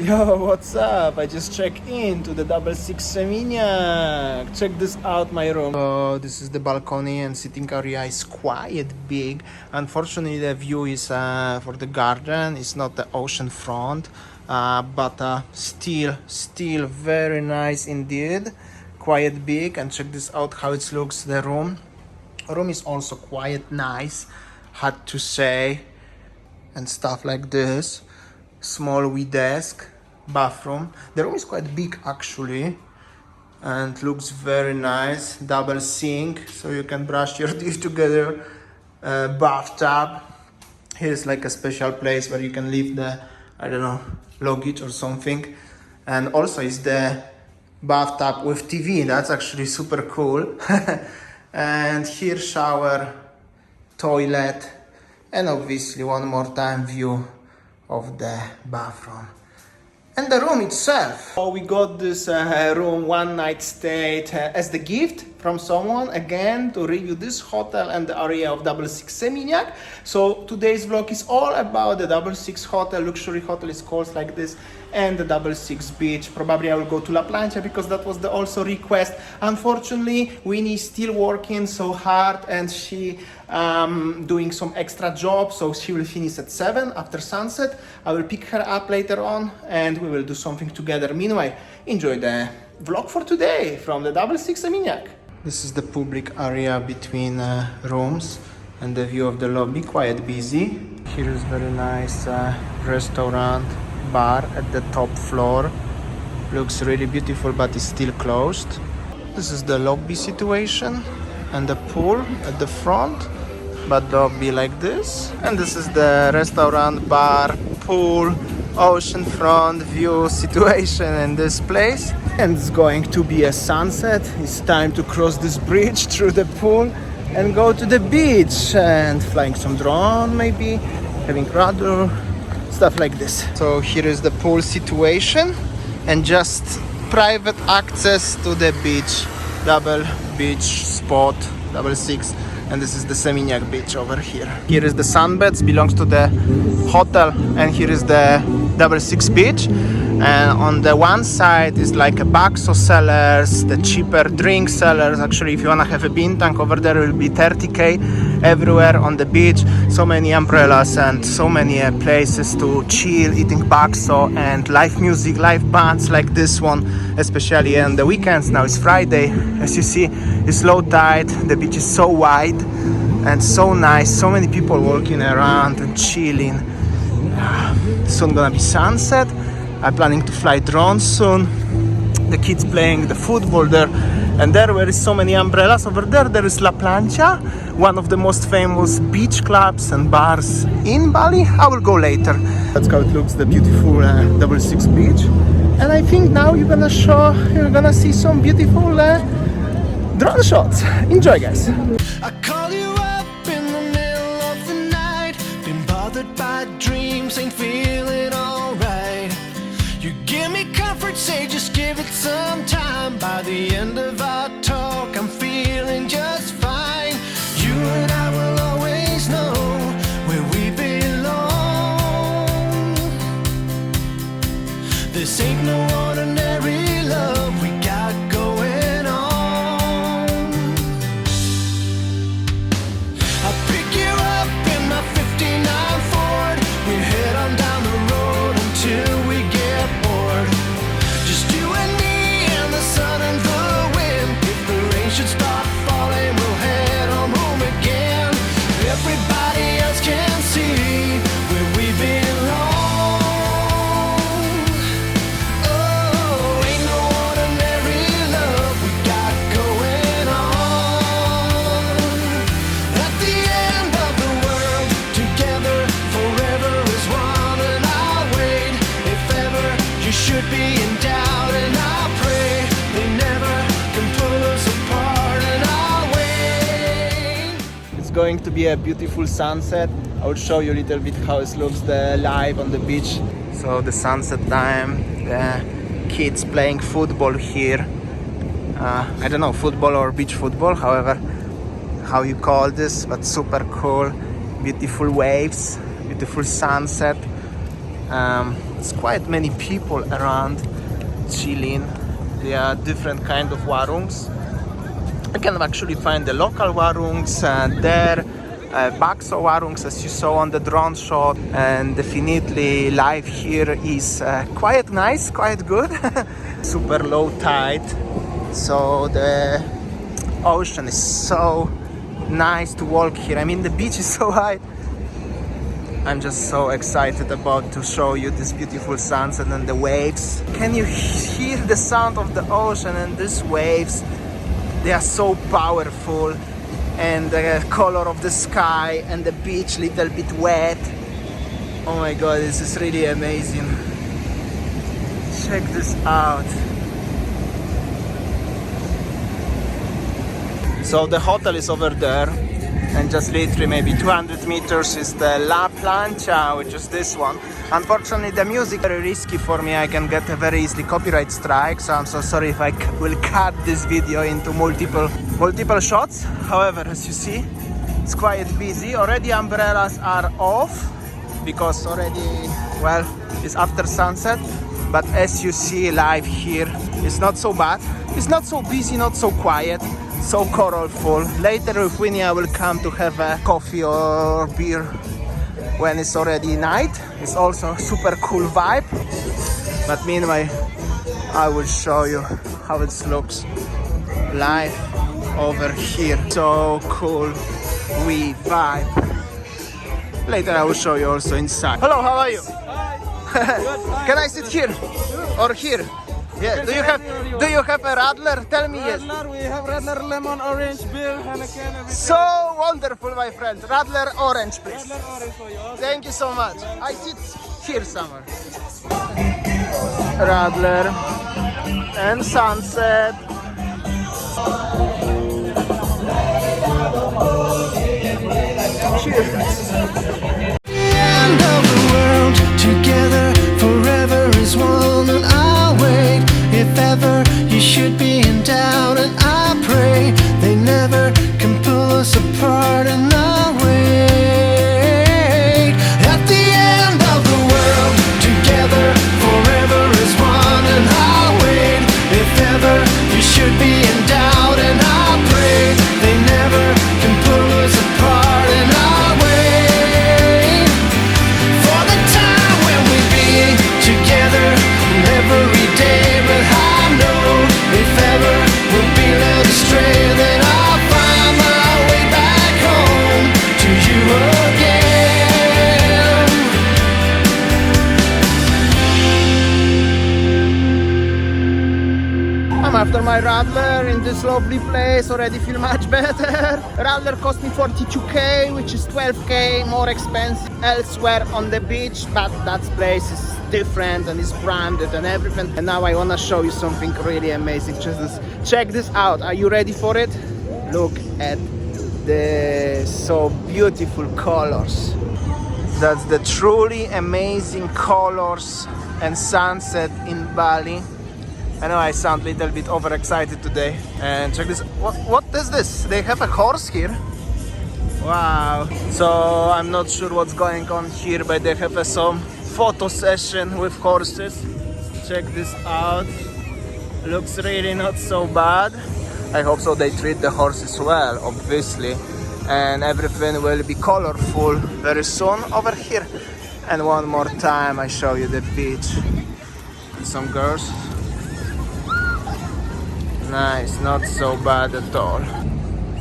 Yo, what's up? I just checked in to the Double Six Seminyak. Check this out, my room. Oh, this is the balcony and sitting area is quite big. Unfortunately, the view is for the garden. It's not the ocean front, but still very nice indeed. Quite big. And check this out, how it looks. The room is also quite nice, had to say, and stuff like this. Small wee desk, bathroom. The room is quite big actually and looks very nice. Double sink so you can brush your teeth together. Bathtub. Here's like a special place where you can leave the, I don't know, luggage or something. And also is the bathtub with TV. That's actually super cool. And here shower, toilet, and obviously one more time view of the bathroom and the room itself. Oh, we got this room one night stay as the gift from someone, again to review this hotel and the area of Double Six Seminyak. So today's vlog is all about the Double Six hotel, luxury hotel is called like this, and the Double Six beach. Probably I will go to La Plancha because that was the also request. Unfortunately, Winnie is still working so hard and she doing some extra job, so she will finish at 7 after sunset. I will pick her up later on and we will do something together. Meanwhile, enjoy the vlog for today from the Double Six Seminyak. This is the public area between rooms and the view of the lobby, quite busy. Here is very nice restaurant, bar at the top floor. Looks really beautiful but is still closed. This is the lobby situation and the pool at the front, but lobby like this. And this is the restaurant, bar, pool, ocean front view situation in this place. And it's going to be a sunset. It's time to cross this bridge through the pool and go to the beach and flying some drone, maybe having rudder, stuff like this. So here is the pool situation and just private access to the beach, double beach spot, Double Six. And this is the Seminyak beach over here. Here is the sunbeds, belongs to the hotel, and here is the Double Six beach. And on the one side is like a Baxo sellers, the cheaper drink sellers. Actually, if you wanna have a bean tank over there, it will be 30k everywhere on the beach. So many umbrellas and so many places to chill, eating Baxo and live music, live bands like this one, especially on the weekends. Now it's Friday, as you see, it's low tide. The beach is so wide and so nice. So many people walking around and chilling. Soon gonna be sunset. I'm planning to fly drones soon. The kids playing the football there. And there where is so many umbrellas, over there, there is La Plancha, one of the most famous beach clubs and bars in Bali. I will go later. That's how it looks, the beautiful Double Six beach. And I think now you're gonna see some beautiful drone shots. Enjoy, guys. I call you up in the middle of the night, been bothered by dreams, ain't feeling alright. You give me comfort, say just give it some time. By the end of our talk, I'm feeling just fine. You and I will always know where we belong. This ain't no ordinary love we got going on. I pick you up in my 59 Ford. We head on down the road until we get bored. Just you and me and the sun and the wind. If the rain should start falling, we'll head on home again. Everybody else can see where we belong. Oh, ain't no ordinary love we got going on. At the end of the world, together forever is one, and I'll wait if ever you should be in doubt, and I'll pray they never can pull us apart, and I'll wait. It's going to be a beautiful sunset. I will show you a little bit how it looks live on the beach. So the sunset time, the kids playing football here. I don't know, football or beach football, however how you call this, but super cool. Beautiful waves, beautiful sunset. It's quite many people around chilling. There are different kind of warungs. You can actually find the local warungs there, Bakso warungs as you saw on the drone shot, and definitely life here is quite nice, quite good. Super low tide, so the ocean is so nice to walk here. I mean, the beach is so high. I'm just so excited about to show you this beautiful sunset and the waves. Can you hear the sound of the ocean and these waves? They are so powerful, and the color of the sky and the beach little bit wet. Oh my god, this is really amazing. Check this out. So the hotel is over there, and just literally maybe 200 meters is the La Plancha, which is this one. Unfortunately, the music is very risky for me. I can get a very easily copyright strike, so I'm so sorry if I will cut this video into multiple shots. However, as you see, it's quite busy. Already umbrellas are off because already, well, it's after sunset. But as you see, life here is not so bad. It's not so busy, not so quiet, so colorful. Later with Winnie I will come to have a coffee or beer when it's already night. It's also super cool vibe. But meanwhile, I will show you how it looks live over here. So cool, we vibe. Later I will show you also inside. Hello, how are you? Can I sit here or here? Yeah. Do you have a Radler? Tell me yes. Radler, we have Radler lemon, orange, beer, Heineken, everything. So wonderful, my friend. Radler orange, please. Radler orange for you. Okay. Thank you so much. I sit here somewhere. Radler and sunset. Cheers. End of the world, together forever is one, and I'll wait if ever you should be in doubt, and I pray they never can pull us apart, and I'll wait. At the end of the world, together forever is one, and I'll wait if ever you should be in doubt, and I pray they never can pull us apart, and I'll wait for the time when we be together every day. But I know if ever we'll be led astray, then I'll find my way back home to you again. I'm after my Radler in this lovely place. Already feel much better. Radler cost me 42k, which is 12k more expensive elsewhere on the beach, but that place is different and it's branded and everything. And now I wanna show you something really amazing. Check this out. Are you ready for it? Look at the so beautiful colors. That's the truly amazing colors and sunset in Bali. I know I sound a little bit overexcited today. And check this. What is this? They have a horse here. Wow. So I'm not sure what's going on here, but they have some photo session with horses. Check this out. Looks really not so bad. I hope so they treat the horses well, obviously. And everything will be colorful very soon over here. And one more time I show you the beach. Some girls. Nice, not so bad at all.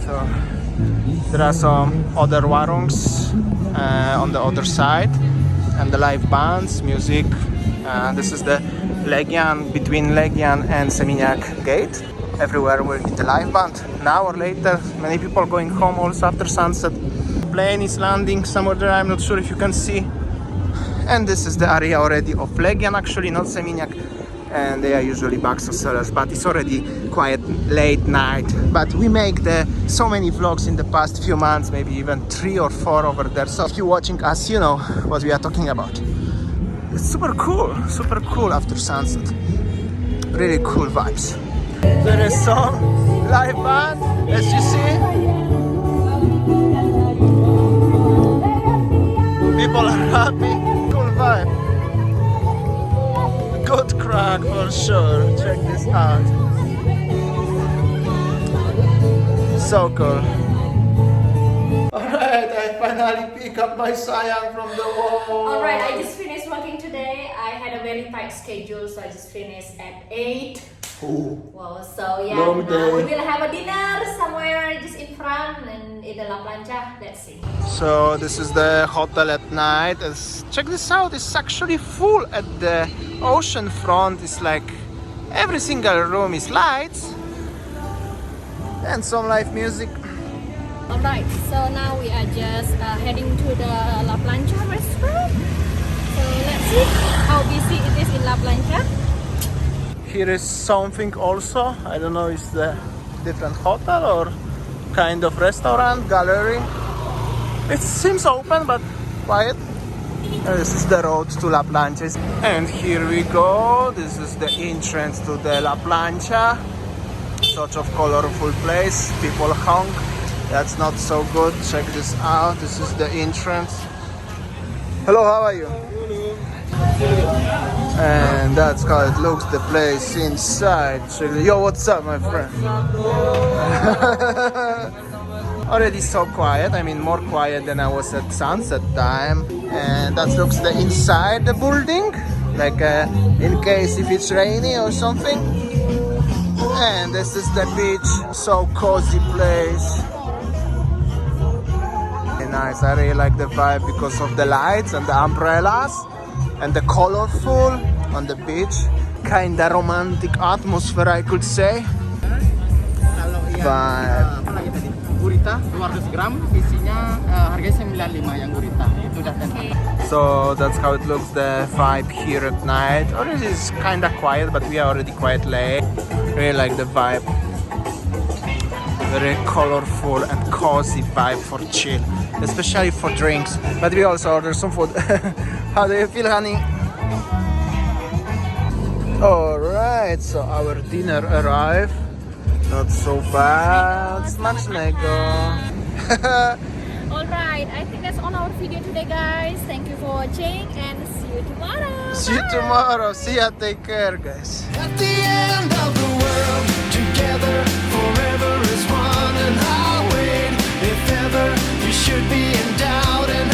So there are some other warungs on the other side, and the live bands, music. This is the Legian, between Legian and Seminyak Gate. Everywhere will be the live band. An hour later, many people going home also after sunset. Plane is landing somewhere there, I'm not sure if you can see. And this is the area already of Legian, actually, not Seminyak. And they are usually Bakso sellers, but it's already quite late night. But we make so many vlogs in the past few months, maybe even 3 or 4 over there. So if you're watching us, you know what we are talking about. It's super cool after sunset. Really cool vibes. There is some live band, as you see. People are happy, cool vibe. good crack for sure. Check this out. So cool. Alright, I finally pick up my Sayang from the wall. Alright, I just finished working today. I had a very tight schedule, so I just finished at 8. Ooh. Wow, so yeah, Long day. we will have a dinner somewhere just in front and in the La Plancha. Let's see. So this is the hotel at night. Check this out, it's actually full at the ocean front. It's like every single room is lights and some live music. Alright, so now we are just heading to the La Plancha restaurant. So let's see how busy it is in La Plancha. Here is something also. I don't know, is the different hotel or kind of restaurant, gallery. It seems open but quiet. This is the road to La Plancha. And here we go. This is the entrance to the La Plancha. Such a colorful place. People honk. That's not so good. Check this out. This is the entrance. Hello, how are you? And that's how it looks, the place inside. Yo, what's up, my friend? Already so quiet. I mean, more quiet than I was at sunset time. And that looks the inside the building, like in case if it's rainy or something. And this is the beach. So cozy place. Very nice. I really like the vibe because of the lights and the umbrellas. And the colorful on the beach, kinda romantic atmosphere, I could say. Kalau yang Vibe. apa lagi tadi? Gurita 200 gram, isinya harganya 95 yang gurita. Itu udah ten. So that's how it looks, the vibe here at night. Already it's kinda quiet, but we are already quite late. Really like the vibe. Very colorful and cozy vibe for chill, especially for drinks. But we also order some food. How do you feel, honey? Alright, so our dinner arrived. Not so bad. Smacznego. Alright, I think that's all our video today, guys. Thank you for watching and see you tomorrow. See you tomorrow. See ya. Take care, guys. At the end of the world, together forever is one. And I'll wait if ever you should be in doubt. And